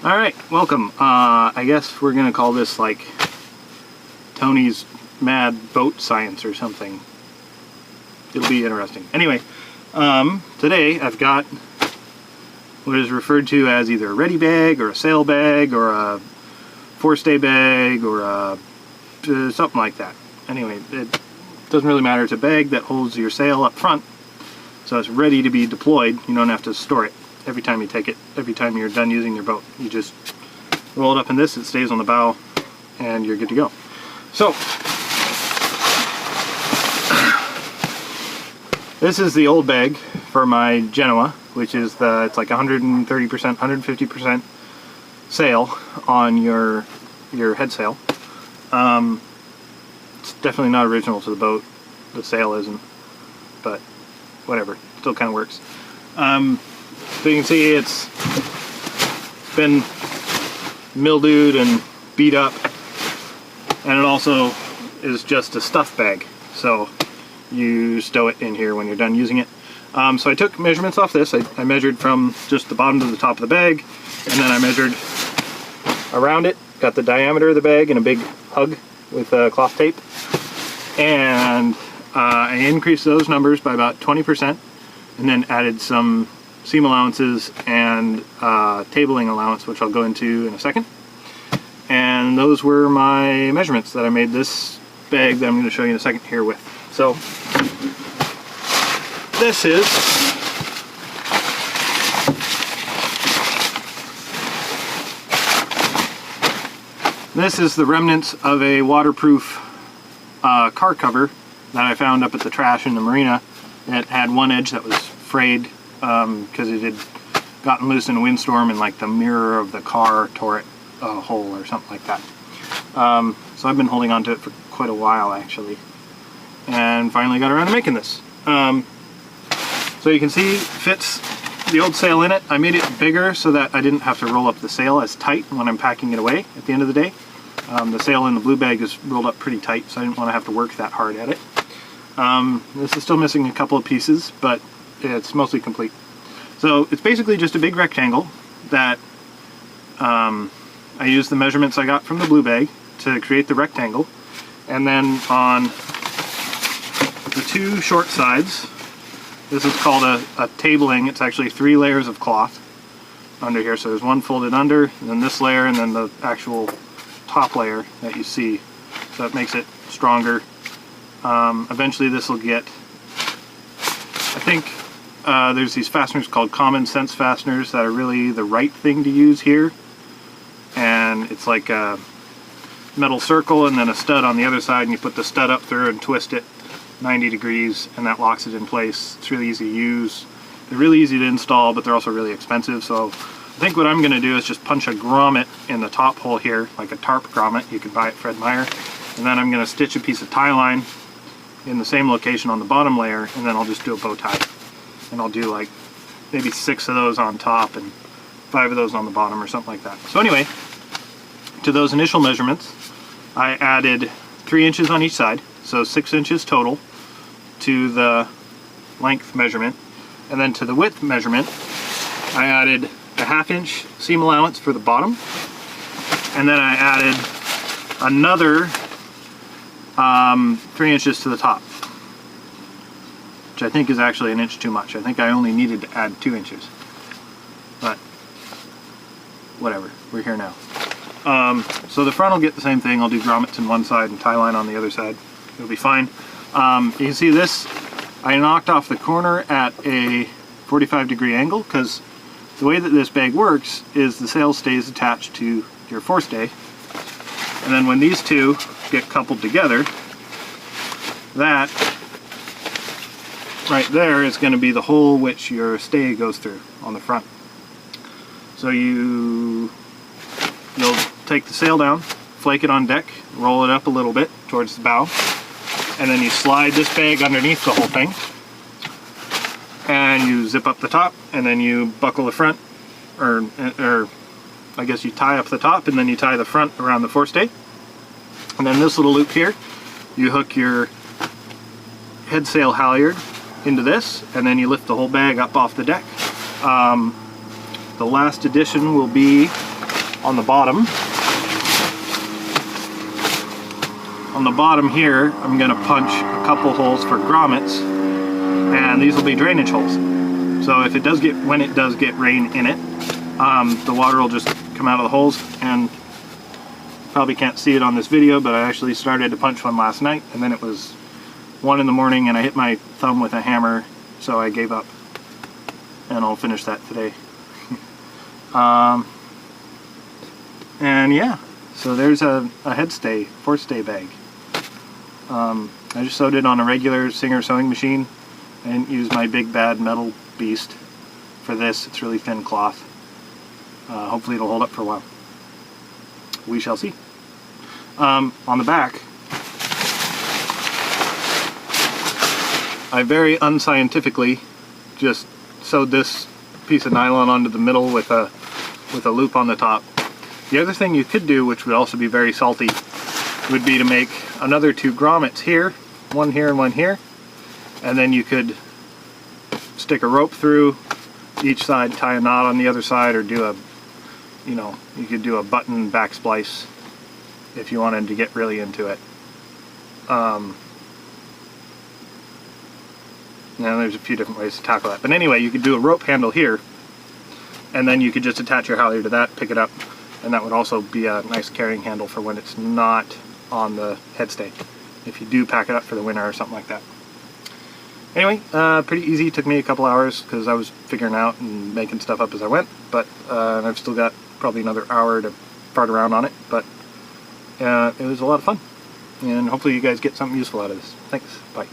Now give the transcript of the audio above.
Alright, welcome. I guess we're gonna call this like Tony's Mad Boat Science or something. It'll be interesting. Anyway, today I've got what is referred to as either a ready bag or a sail bag or a forestay bag or a something like that. Anyway, it doesn't really matter. It's a bag that holds your sail up front, so it's ready to be deployed. You don't have to store it every time you take it. Every time you're done using your boat, you just roll it up in this, it stays on the bow, and you're good to go. So this is the old bag for my Genoa, which is it's like 130%, 150% sail on your head sail. It's definitely not original to the boat. The sail isn't, but whatever, still kind of works. So you can see it's been mildewed and beat up, and it also is just a stuff bag, so you stow it in here when you're done using it. So I took measurements off this. I measured from just the bottom to the top of the bag, and then I measured around it, got the diameter of the bag in a big hug with cloth tape, and I increased those numbers by about 20%, and then added some seam allowances and tabling allowance, which I'll go into in a second. And those were my measurements that I made this bag that I'm going to show you in a second here with. So this is the remnants of a waterproof car cover that I found up at the trash in the marina. It had one edge that was frayed because it had gotten loose in a windstorm, and like the mirror of the car tore it a hole or something like that. So I've been holding on to it for quite a while actually, and finally got around to making this. So you can see it fits the old sail in it. I made it bigger so that I didn't have to roll up the sail as tight when I'm packing it away at the end of the day. The sail in the blue bag is rolled up pretty tight, so I didn't want to have to work that hard at it. This is still missing a couple of pieces, but it's mostly complete. So it's basically just a big rectangle that I used the measurements I got from the blue bag to create the rectangle, and then on the two short sides, this is called a tabling. It's actually 3 layers of cloth under here. So there's one folded under, and then this layer, and then the actual top layer that you see. So that makes it stronger. Eventually this will get, I think there's these fasteners called common sense fasteners that are really the right thing to use here. And it's like a metal circle and then a stud on the other side, and you put the stud up through and twist it 90 degrees, and that locks it in place. It's really easy to use. They're really easy to install, but they're also really expensive. So I think what I'm going to do is just punch a grommet in the top hole here, like a tarp grommet. You could buy at Fred Meyer. And then I'm going to stitch a piece of tie line in the same location on the bottom layer, and then I'll just do a bow tie. And I'll do like maybe 6 of those on top and 5 of those on the bottom or something like that. So anyway, to those initial measurements, I added 3 inches on each side, so 6 inches total to the length measurement. And then to the width measurement, I added a 1/2 inch seam allowance for the bottom, and then I added another 3 inches to the top, which I think is actually an inch too much. I think I only needed to add 2 inches, but whatever, we're here now. So the front will get the same thing. I'll do grommets on one side and tie line on the other side. It'll be fine. You can see this, I knocked off the corner at a 45-degree angle, because the way that this bag works is the sail stays attached to your forestay, and then when these two get coupled together, that right there is going to be the hole which your stay goes through on the front. So you'll take the sail down, flake it on deck, roll it up a little bit towards the bow, and then you slide this bag underneath the whole thing, and you zip up the top, and then you buckle the front, or I guess you tie up the top, and then you tie the front around the forestay. And then this little loop here, you hook your head sail halyard into this, and then you lift the whole bag up off the deck. The last addition will be on the bottom. On the bottom here, I'm going to punch a couple holes for grommets, and these will be drainage holes. So if it does get, when it does get rain in it, the water will just come out of the holes. And probably can't see it on this video, but I actually started to punch one last night, and then it was 1 in the morning and I hit my thumb with a hammer, so I gave up, and I'll finish that today. And yeah, so there's a head stay, force stay bag. I just sewed it on a regular Singer sewing machine. I didn't use my big bad metal beast for this. It's really thin cloth. Hopefully it'll hold up for a while. We shall see. On the back, I very unscientifically just sewed this piece of nylon onto the middle with a loop on the top. The other thing you could do, which would also be very salty, would be to make another 2 grommets here, one here and one here, and then you could stick a rope through each side, tie a knot on the other side, or do a, you could do a button back splice if you wanted to get really into it. Now there's a few different ways to tackle that, but anyway, you could do a rope handle here, and then you could just attach your halyard to that, pick it up, and that would also be a nice carrying handle for when it's not on the head stay, if you do pack it up for the winter or something like that. Anyway, pretty easy. Took me a couple hours because I was figuring out and making stuff up as I went, but I've still got probably another hour to fart around on it, but it was a lot of fun, and hopefully you guys get something useful out of this. Thanks. Bye.